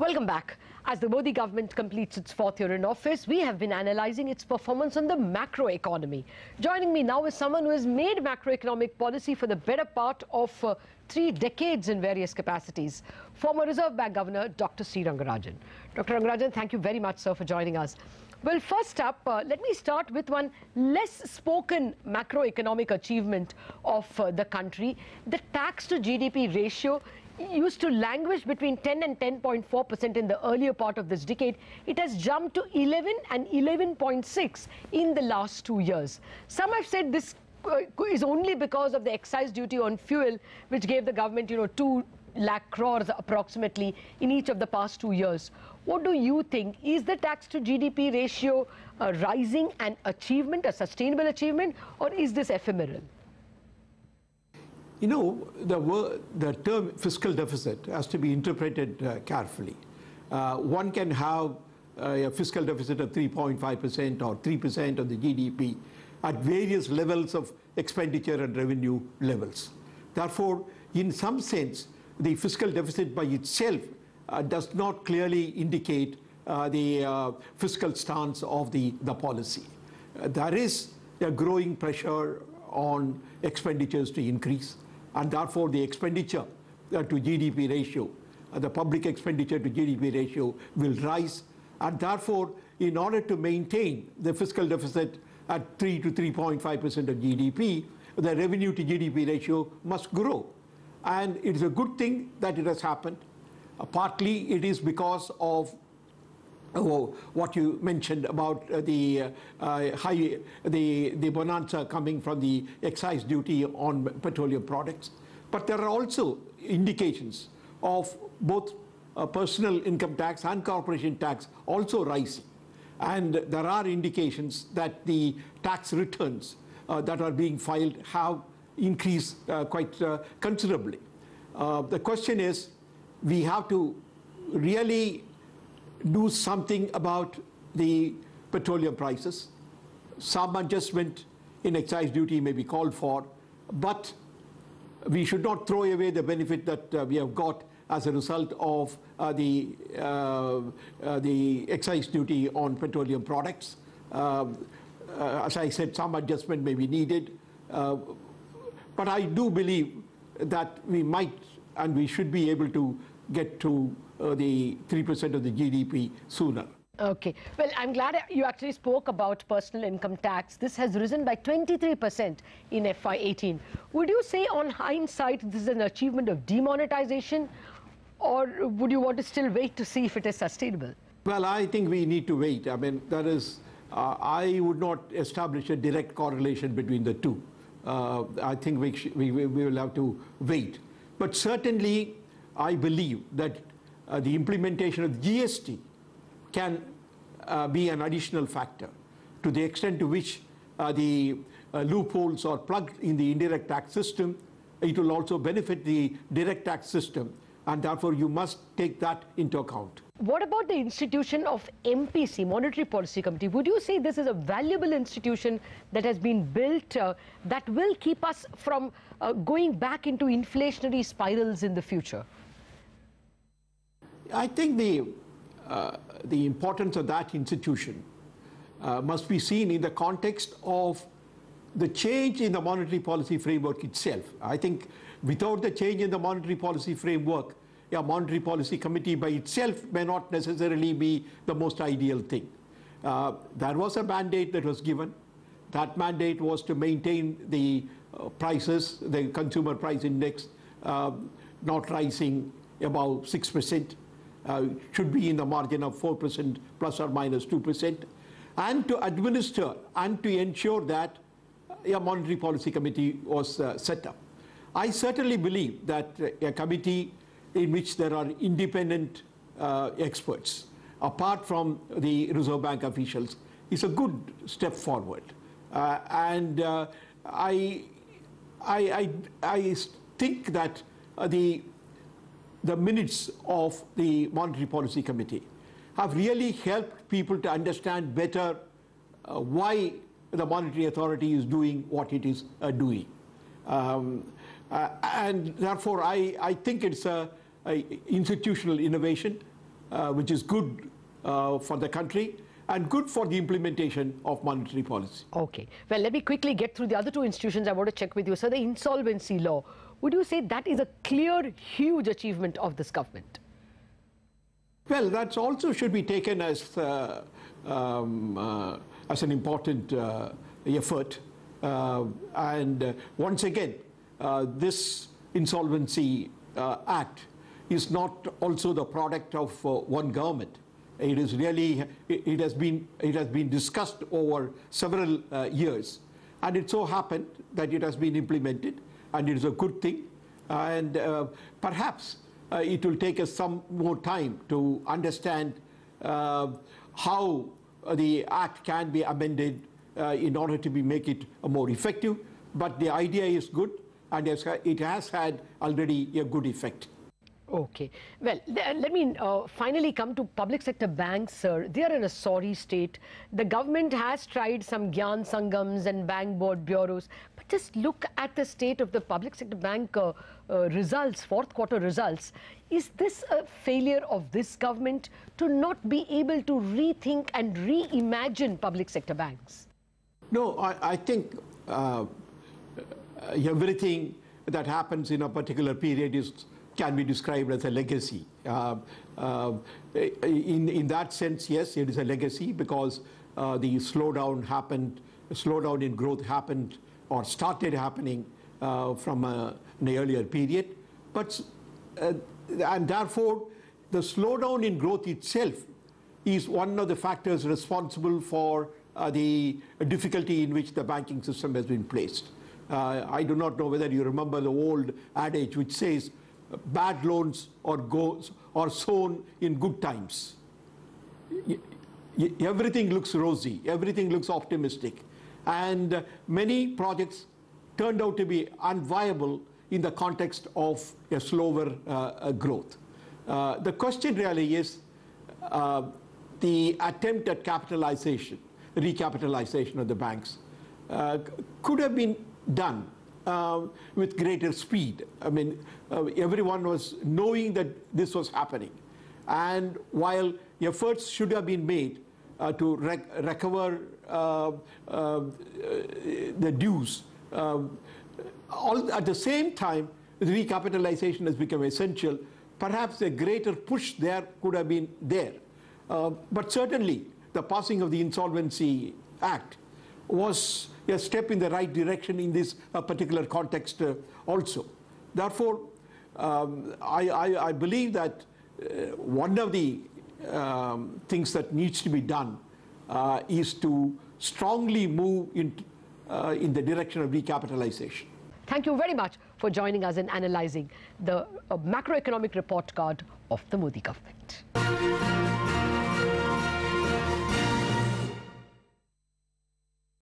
Welcome back. As the Modi government completes its fourth year in office, we have been analysing its performance on the macroeconomy. Joining me now is someone who has made macroeconomic policy for the better part of 3 decades in various capacities. Former Reserve Bank Governor Dr. C Rangarajan. Dr. Rangarajan, thank you very much, sir, for joining us. Well, first up, let me start with one less spoken macroeconomic achievement of the country. The tax to GDP ratio used to languish between 10 and 10.4% in the earlier part of this decade. It has jumped to 11 and 11.6 in the last 2 years. Some have said this is only because of the excise duty on fuel, which gave the government, 2 lakh crores approximately in each of the past 2 years. What do you think? Is the tax to GDP ratio rising an achievement, a sustainable achievement, or is this ephemeral? The term fiscal deficit has to be interpreted carefully. One can have a fiscal deficit of 3.5% or 3% of the GDP at various levels of expenditure and revenue levels. Therefore, in some sense, the fiscal deficit by itself does not clearly indicate the fiscal stance of the policy. There is a growing pressure on expenditures to increase, and therefore the expenditure to GDP ratio, the public expenditure to GDP ratio will rise, and therefore in order to maintain the fiscal deficit at 3 to 3.5% of GDP, the revenue to GDP ratio must grow. And it is a good thing that it has happened. Partly it is because of what you mentioned about the bonanza coming from the excise duty on petroleum products. But there are also indications of both personal income tax and corporation tax also rising. And there are indications that the tax returns that are being filed have increased quite considerably. The question is, we have to really do something about the petroleum prices. Some adjustment in excise duty may be called for, but we should not throw away the benefit that we have got as a result of the excise duty on petroleum products. As I said, some adjustment may be needed, but I do believe that we might and we should be able to get to the 3% of the GDP sooner. Okay. Well, I'm glad you actually spoke about personal income tax. This has risen by 23% in FY18. Would you say on hindsight this is an achievement of demonetization, or would you want to still wait to see if it is sustainable? Well, I think we need to wait. I mean, there is, I would not establish a direct correlation between the two. I think we will have to wait. But certainly, I believe that the implementation of GST can be an additional factor to the extent to which the loopholes are plugged in the indirect tax system. It will also benefit the direct tax system, and therefore you must take that into account. What about the institution of MPC, Monetary Policy Committee? Would you say this is a valuable institution that has been built that will keep us from going back into inflationary spirals in the future? I think the importance of that institution must be seen in the context of the change in the monetary policy framework itself. I think without the change in the monetary policy framework, a monetary policy committee by itself may not necessarily be the most ideal thing. There was a mandate that was given. That mandate was to maintain the prices, the consumer price index, not rising above 6%. Should be in the margin of 4% plus or minus 2%, and to administer and to ensure that a monetary policy committee was set up. I certainly believe that a committee in which there are independent experts, apart from the Reserve Bank officials, is a good step forward. And I think that the minutes of the Monetary Policy Committee have really helped people to understand better why the Monetary Authority is doing what it is doing. And therefore, I think it's a institutional innovation which is good for the country and good for the implementation of monetary policy. Okay. Well, let me quickly get through the other two institutions I want to check with you. So the insolvency law, would you say that is a clear, huge achievement of this government? Well, that also should be taken as an important effort. Once again, this Insolvency Act is not also the product of one government. It is really, it has been discussed over several years, and it so happened that it has been implemented, and it is a good thing. And perhaps it will take us some more time to understand how the act can be amended in order to make it more effective. But the idea is good, and it has had already a good effect. Okay. Well, let me finally come to public sector banks, sir. They are in a sorry state. The government has tried some Gyan Sangams and bank board bureaus, but just look at the state of the public sector bank results, fourth quarter results. Is this a failure of this government to not be able to rethink and reimagine public sector banks? No, I think everything that happens in a particular period can be described as a legacy. In that sense, yes, it is a legacy because the slowdown in growth happened or started happening from an earlier period. And therefore, the slowdown in growth itself is one of the factors responsible for the difficulty in which the banking system has been placed. I do not know whether you remember the old adage which says, bad loans are sown in good times. Everything looks rosy, everything looks optimistic, and many projects turned out to be unviable in the context of a slower growth. The question really is the attempt at capitalization, recapitalization of the banks could have been done with greater speed. I mean, everyone was knowing that this was happening. And while efforts should have been made to recover the dues, at the same time, the recapitalization has become essential. Perhaps a greater push there could have been there. But certainly, the passing of the Insolvency Act was a step in the right direction in this particular context also. Therefore, I believe that one of the things that needs to be done is to strongly move in the direction of recapitalization. Thank you very much for joining us in analyzing the macroeconomic report card of the Modi government.